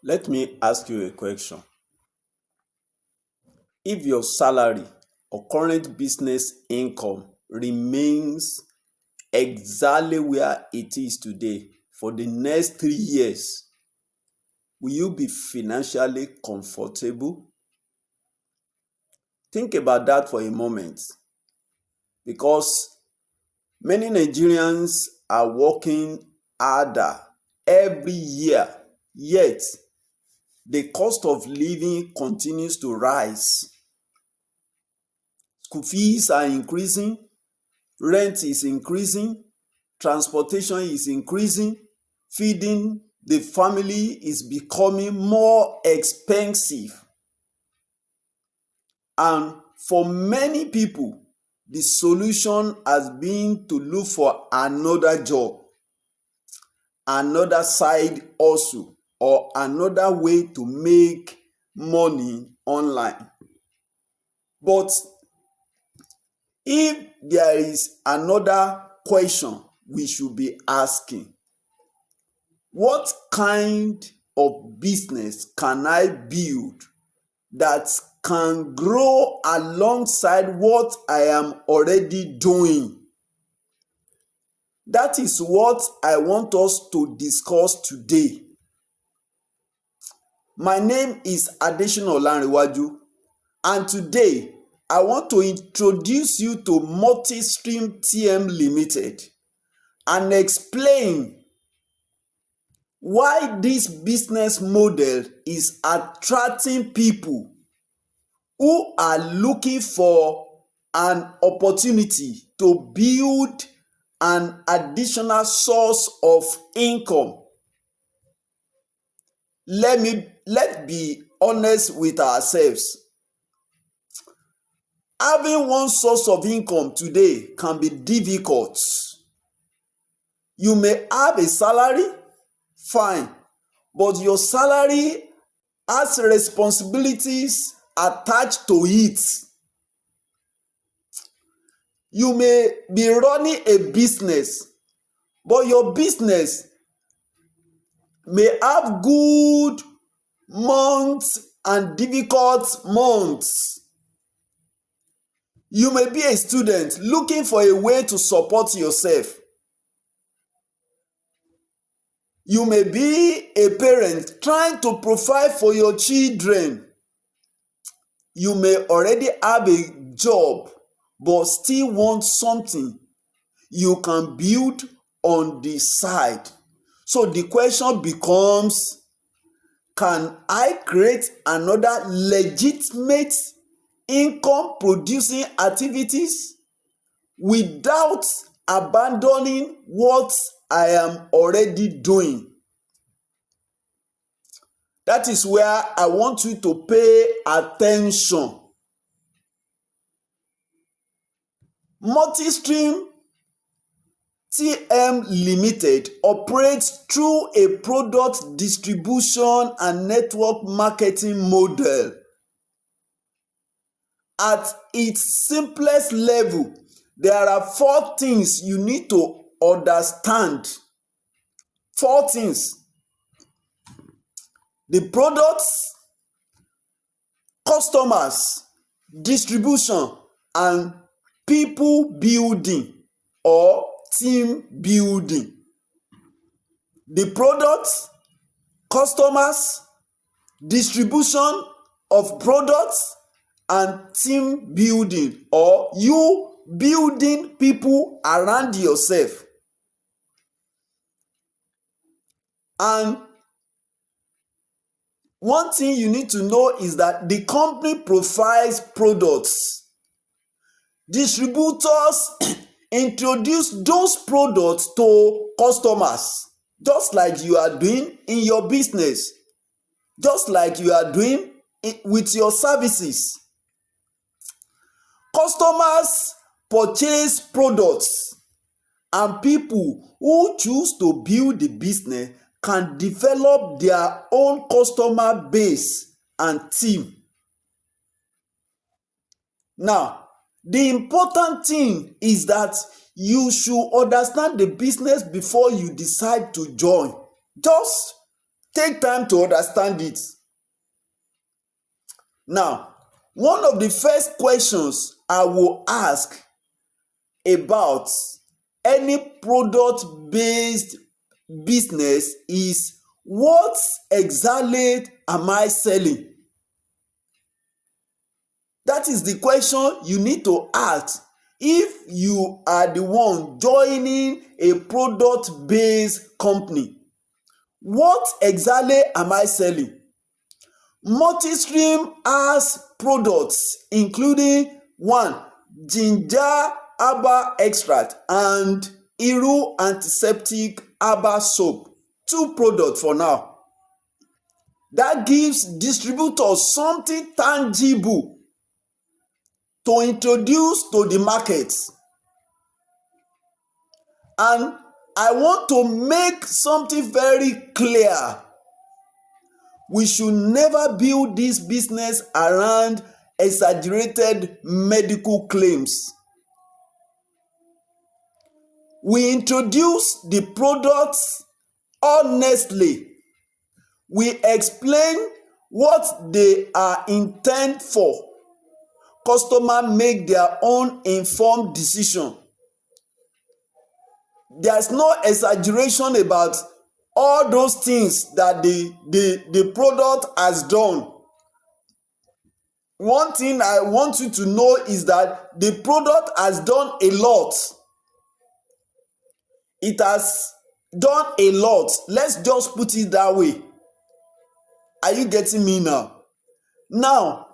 Let me ask you a question. If your salary or current business income remains exactly where it is today for the next 3 years, will you be financially comfortable? Think about that for a moment, because many Nigerians are working harder every year, yet the cost of living continues to rise. School fees are increasing, rent is increasing, transportation is increasing, feeding the family is becoming more expensive. And for many people, the solution has been to look for another job, another side hustle, or another way to make money online. But if there is another question we should be asking, what kind of business can I build that can grow alongside what I am already doing? That is what I want us to discuss today. My name is Adesina Olanrewaju, and today I want to introduce you to MultiStream Ltd and explain why this business model is attracting people who are looking for an opportunity to build an additional source of income. Let's be honest with ourselves. Having one source of income today can be difficult. You may have a salary, fine, but your salary has responsibilities attached to it. You may be running a business, but your business may have good months and difficult months. You may be a student looking for a way to support yourself. You may be a parent trying to provide for your children. You may already have a job but still want something you can build on the side. So the question becomes, can I create another legitimate income producing activities without abandoning what I am already doing? That is where I want you to pay attention. MultiStream Ltd operates through a product distribution and network marketing model. At its simplest level, there are 4 things you need to understand. 4 things: the products, customers, distribution, and people building or team building. The products, customers, distribution of products, and team building, or you building people around yourself. And one thing you need to know is that the company provides products. Distributors introduce those products to customers, just like you are doing in your business, just like you are doing with your services. Customers purchase products, and people who choose to build the business can develop their own customer base and team. Now, the important thing is that you should understand the business before you decide to join. Just Take time to understand it. Now, one of the first questions I will ask about any product based business is, what exactly am I selling? That is the question you need to ask if you are the one joining a product based company. What exactly am I selling? MultiStream has products including one, Jinja Herbal extract and Antiseptic Herbal soap. Two products for now. That gives distributors something tangible to introduce to the market. And I want to make something very clear. We should never build this business around exaggerated medical claims. We introduce the products honestly. We explain what they are intended for. Customers make their own informed decision. There's no exaggeration about all those things that the product has done. One thing I want you to know is that the product has done a lot. It has done a lot. Let's just put it that way. Are you getting me now? Now,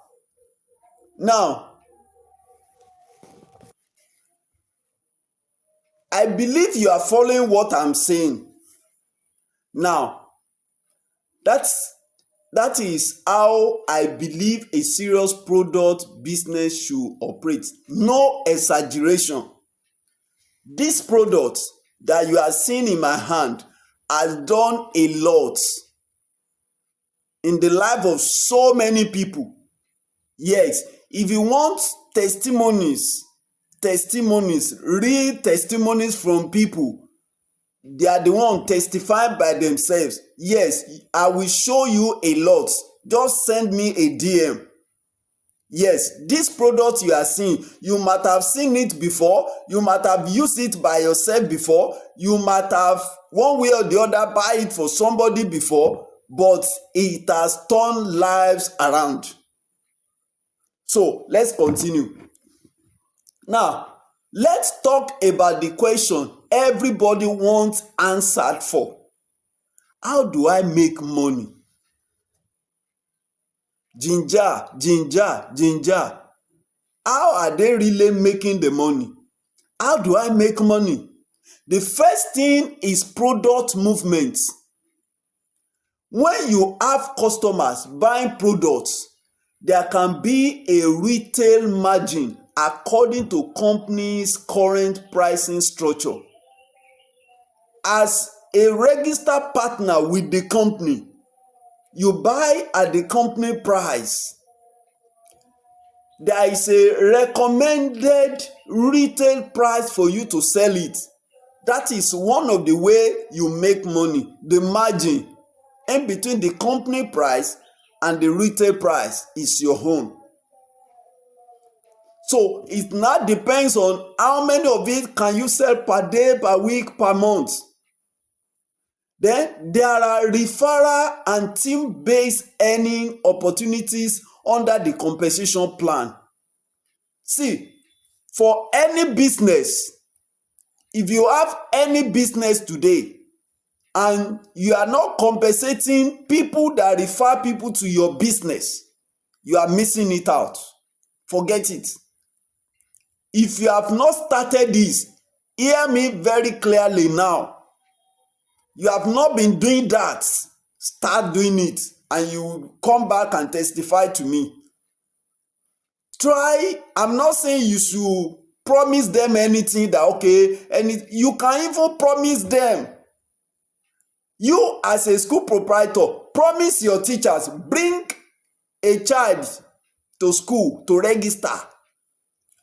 I believe you are following what I'm saying. Now, that is how I believe a serious product business should operate. No exaggeration. This product that you are seeing in my hand has done a lot in the life of so many people. Yes, if you want testimonies, real testimonies from people, they are the one testifying by themselves. Yes, I will show you a lot. Just send me a DM. Yes, this product you are seeing, you might have seen it before, you might have used it by yourself before, you might have one way or the other buy it for somebody before, but it has turned lives around. So let's continue. Now, let's talk about the question everybody wants answered for. How do I make money? Jinja. How are they really making the money? How do I make money? The first thing is product movement. When you have customers buying products, there can be a retail margin according to company's current pricing structure. As a registered partner with the company, you buy at the company price. There is a recommended retail price for you to sell it. That is one of the way you make money. The margin in between the company price and the retail price is your own. So it now depends on how many of it can you sell per day, per week, per month. Then there are referral and team-based earning opportunities under the compensation plan. See, for any business, if you have any business today and you are not compensating people that refer people to your business, you are missing it out. Forget it. If you have not started this, hear me very clearly now. You have not been doing that. Start doing it and you will come back and testify to me. Try, I'm not saying you should promise them anything that you can even promise them. You as a school proprietor, promise your teachers, bring a child to school to register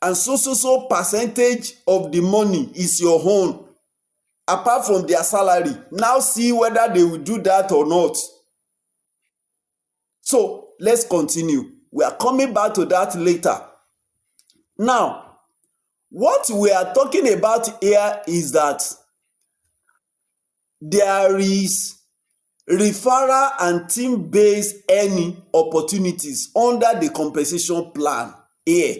and so percentage of the money is your own apart from their salary. Now see whether they will do that or not. So let's continue. We are coming back to that later. Now, what we are talking about here is that there is referral and team-based earning opportunities under the compensation plan here.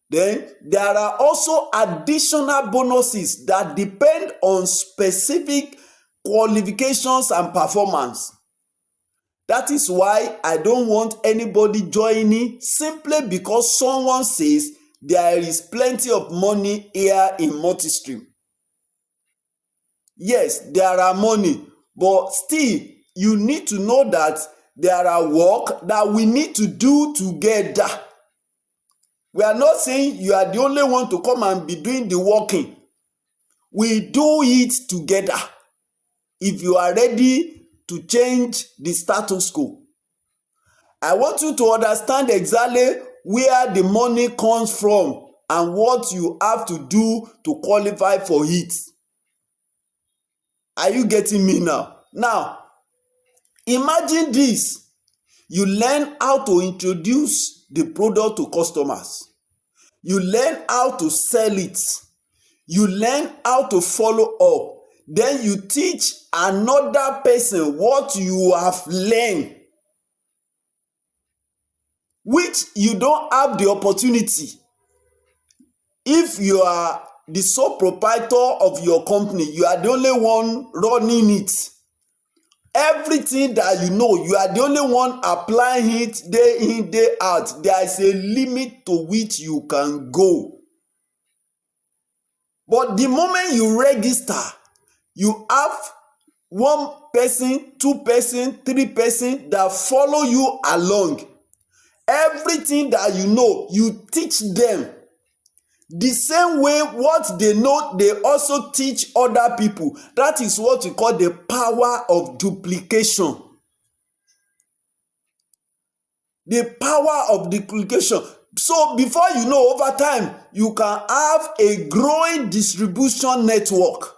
Then there are also additional bonuses that depend on specific qualifications and performance. That is why I don't want anybody joining simply because someone says there is plenty of money here in MultiStream. Yes, there are money, but still you need to know that there are work that we need to do together. We are not saying you are the only one to come and be doing the working. We do it together if you are ready to change the status quo. I want you to understand exactly where the money comes from and what you have to do to qualify for it. Are you getting me now? Now, imagine this. You learn how to introduce the product to customers. You learn how to sell it. You learn how to follow up. Then you teach another person what you have learned, which you don't have the opportunity. If you are the sole proprietor of your company, you are the only one running it. Everything that you are the only one applying it day in, day out. There is a limit to which you can go. But the moment you register, you have one person, two person, three person that follow you along. Everything that you teach them. The same way what they know, they also teach other people. That is what we call the power of duplication. The power of duplication. So before you know, over time, you can have a growing distribution network.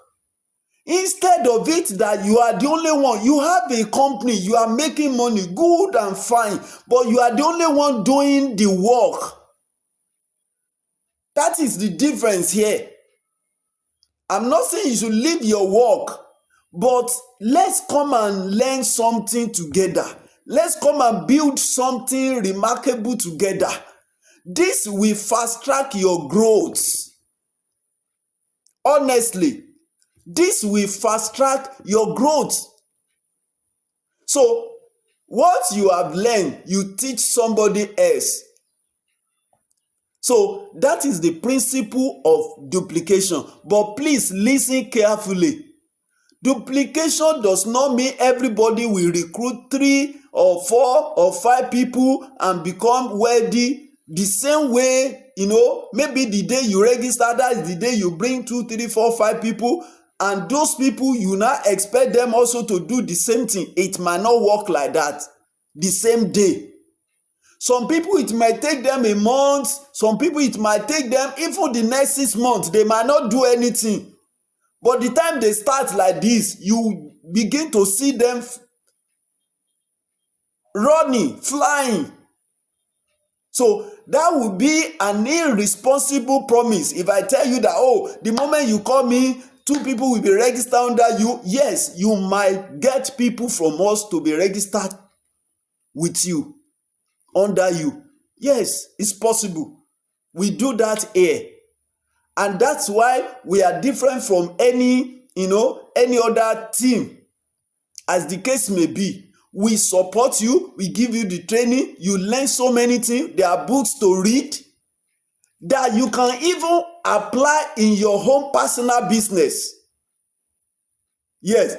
Instead of it that you are the only one, you have a company, you are making money, good and fine, but you are the only one doing the work. That is the difference here. I'm not saying you should leave your work, but let's come and learn something together. Let's come and build something remarkable together. This will fast track your growth. Honestly, this will fast track your growth. So, what you have learned, you teach somebody else. So that is the principle of duplication. But please listen carefully. Duplication does not mean everybody will recruit 3 or 4 or 5 people and become wealthy the same way. Maybe the day you register, that is the day you bring 2, 3, 4, 5 people, and those people you now expect them also to do the same thing. It might not work like that the same day. Some people, it might take them a month. Some people, it might take them even the next 6 months. They might not do anything. But the time they start like this, you begin to see them running, flying. So that would be an irresponsible promise if I tell you that, the moment you call me, 2 people will be registered under you. Yes, you might get people from us to be registered with you. Under you. Yes, it's possible. We do that here. And that's why we are different from any other team. As the case may be, we support you, we give you the training, you learn so many things. There are books to read that you can even apply in your own personal business. Yes.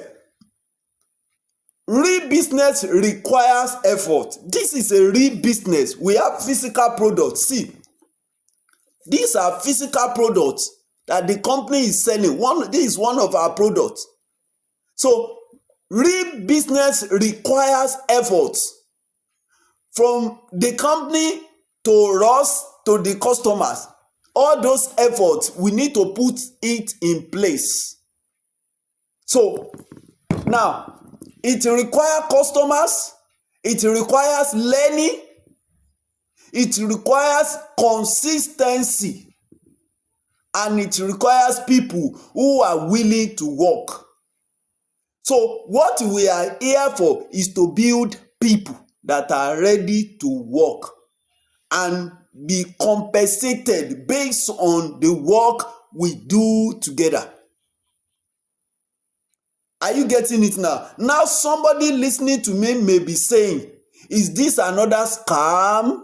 Real business requires effort. This is a real business. We have physical products. See, these are physical products that the company is selling. This is one of our products. So, real business requires effort. From the company to us to the customers. All those efforts, we need to put it in place. So, now, it requires customers, It requires learning. It requires consistency. And it requires people who are willing to work. So what we are here for is to build people that are ready to work and be compensated based on the work we do together. Are you getting it now? Now somebody listening to me may be saying, is this another scam?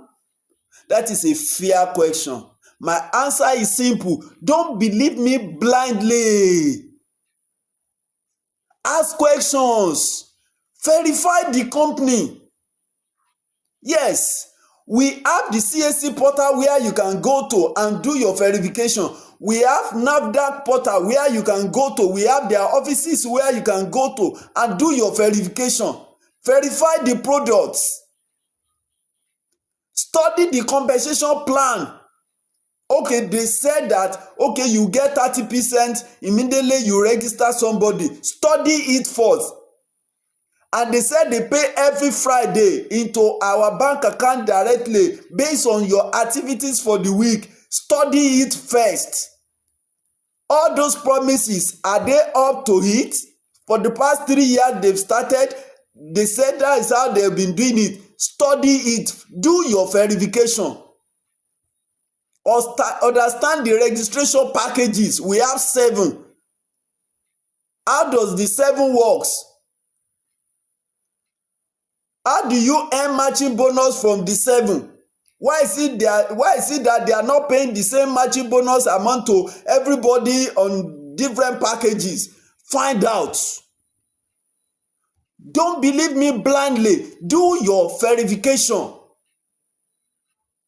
That is a fair question. My answer is simple. Don't believe me blindly. Ask questions. Verify the company. Yes, we have the CAC portal where you can go to and do your verification. We have NAFDAC portal where you can go to. We have their offices where you can go to and do your verification. Verify the products. Study the compensation plan. Okay, they said that, okay, you get 30%, immediately you register somebody. Study it first. And they said they pay every Friday into our bank account directly based on your activities for the week. Study it first. All those promises, are they up to it? For the past 3 years they've started, they said that is how they've been doing it. Study it. Do your verification. Understand the registration packages. We have 7. How does the 7 works? How do you earn matching bonus from the 7? Why is it that they are not paying the same matching bonus amount to everybody on different packages? Find out. Don't believe me blindly. Do your verification.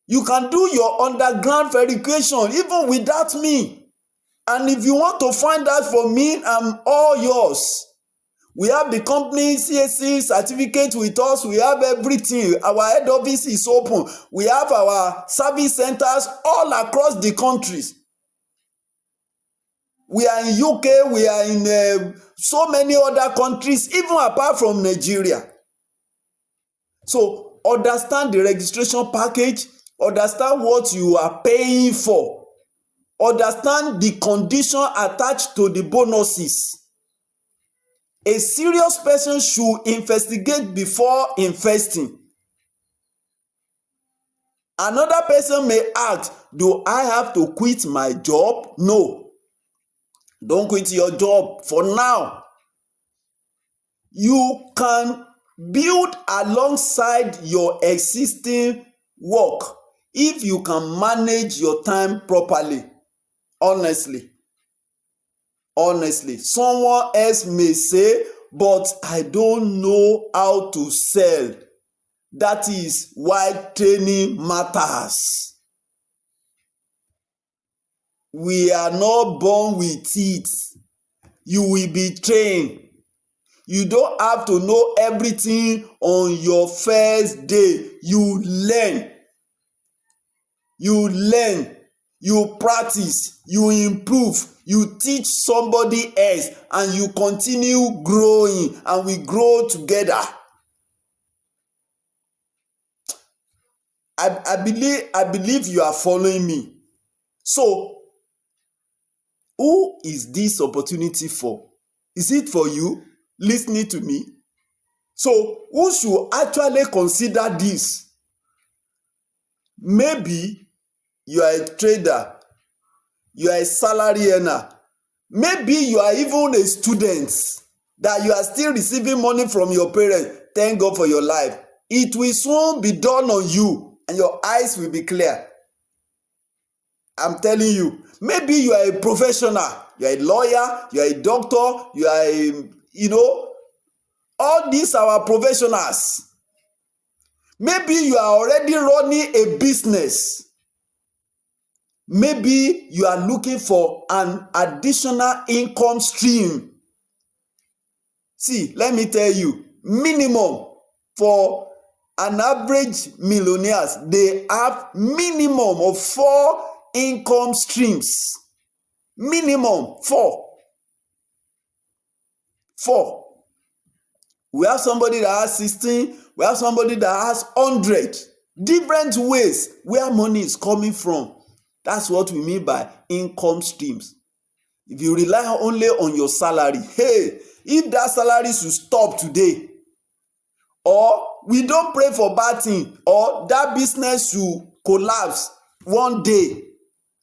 You can do your underground verification even without me. And if you want to find out from me, I'm all yours. We have the company CAC certificate with us. We have everything. Our head office is open. We have our service centers all across the countries. We are in UK. We are in so many other countries, even apart from Nigeria. So understand the registration package. Understand what you are paying for. Understand the condition attached to the bonuses. A serious person should investigate before investing. Another person may ask, do I have to quit my job? No. Don't quit your job for now. You can build alongside your existing work if you can manage your time properly. Honestly, someone else may say, but I don't know how to sell. That is why training matters. We are not born with it. You will be trained. You don't have to know everything on your first day. You learn. You practice. You improve. You teach somebody else, and you continue growing, and we grow together. I believe you are following me. So, who is this opportunity for? Is it for you listening to me? So, who should actually consider this? Maybe you are a trader, you are a salary earner, maybe you are even a student that you are still receiving money from your parents. Thank God for your life. It will soon be done on you and your eyes will be clear. I'm telling you. Maybe you are a professional, you are a lawyer, you are a doctor, you are all these are our professionals. Maybe you are already running a business. Maybe you are looking for an additional income stream. See, let me tell you, minimum for an average millionaires, they have minimum of 4 income streams. Minimum 4. We have somebody that has 16. We have somebody that has 100. Different ways where money is coming from. That's what we mean by income streams. If you rely only on your salary, hey, if that salary should stop today, or we don't pray for bad thing, or that business should collapse one day,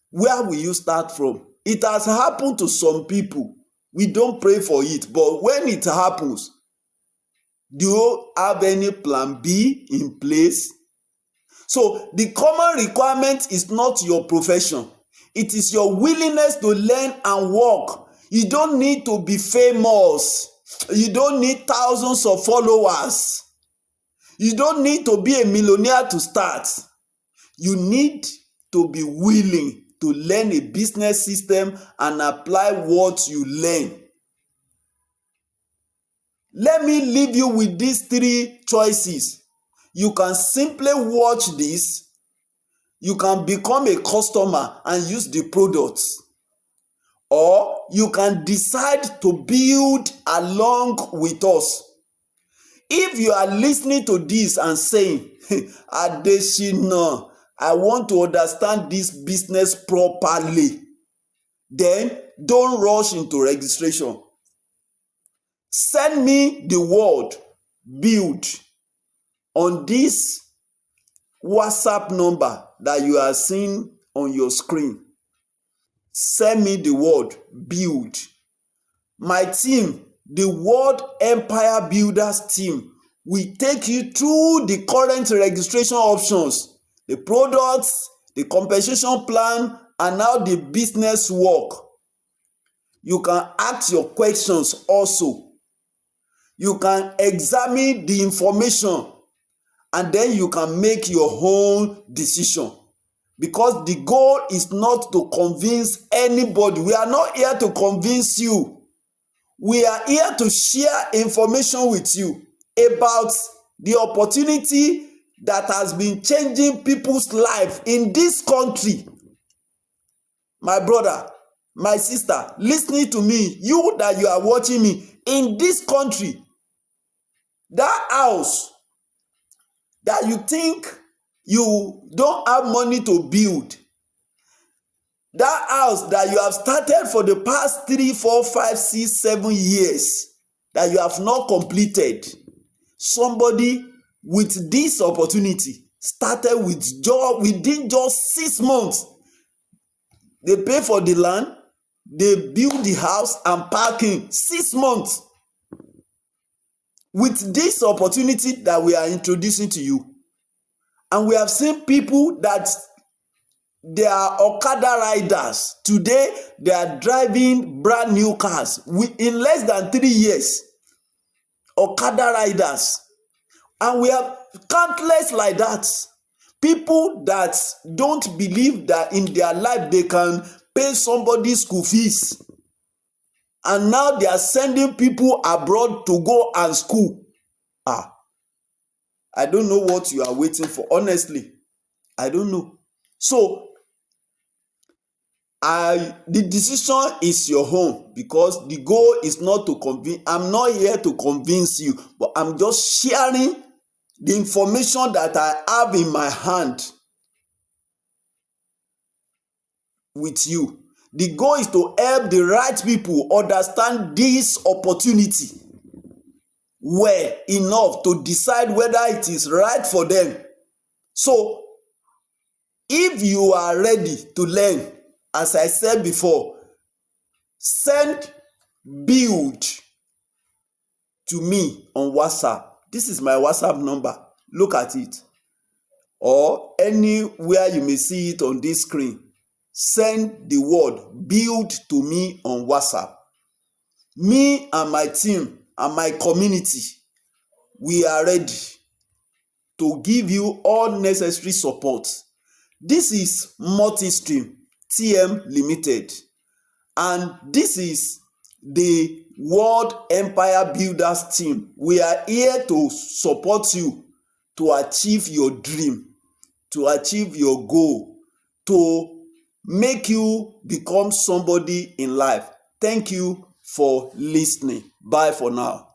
where will you start from? It has happened to some people. We don't pray for it, but when it happens, do you have any plan B in place? So the common requirement is not your profession. It is your willingness to learn and work. You don't need to be famous. You don't need thousands of followers. You don't need to be a millionaire to start. You need to be willing to learn a business system and apply what you learn. Let me leave you with these 3 choices. You can simply watch this. You can become a customer and use the products. Or you can decide to build along with us. If you are listening to this and saying, Adeshina, I want to understand this business properly, then don't rush into registration. Send me the word build on this WhatsApp number that you are seeing on your screen. Send me the word build. My team, the World Empire Builders team, will take you through the current registration options, the products, the compensation plan, and how the business work. You can ask your questions also. You can examine the information and then you can make your own decision. Because the goal is not to convince anybody. We are not here to convince you. We are here to share information with you about the opportunity that has been changing people's life in this country. My brother, my sister, listening to me, you that you are watching me, in this country, that house that you think you don't have money to build, that house that you have started for the past 3, 4, 5, 6, 7 years that you have not completed, somebody with this opportunity started with job within just 6 months. They pay for the land, they build the house and parking. 6 months. With this opportunity that we are introducing to you, and we have seen people that they are Okada riders. Today, they are driving brand new cars in less than 3 years. Okada riders. And we have countless like that. People that don't believe that in their life they can pay somebody's school fees. And now they are sending people abroad to go and school. I don't know what you are waiting for. Honestly, I don't know. So, the decision is your own, because the goal is not to convince. I'm not here to convince you, but I'm just sharing the information that I have in my hand with you. The goal is to help the right people understand this opportunity well enough to decide whether it is right for them. So, if you are ready to learn, as I said before, send build to me on WhatsApp. This is my WhatsApp number. Look at it. Or anywhere you may see it on this screen. Send the word build to me on WhatsApp. Me and my team and my community, we are ready to give you all necessary support. This is MultiStream Ltd. And this is the World Empire Builders team. We are here to support you to achieve your dream, to achieve your goal, to make you become somebody in life. Thank you for listening. Bye for now.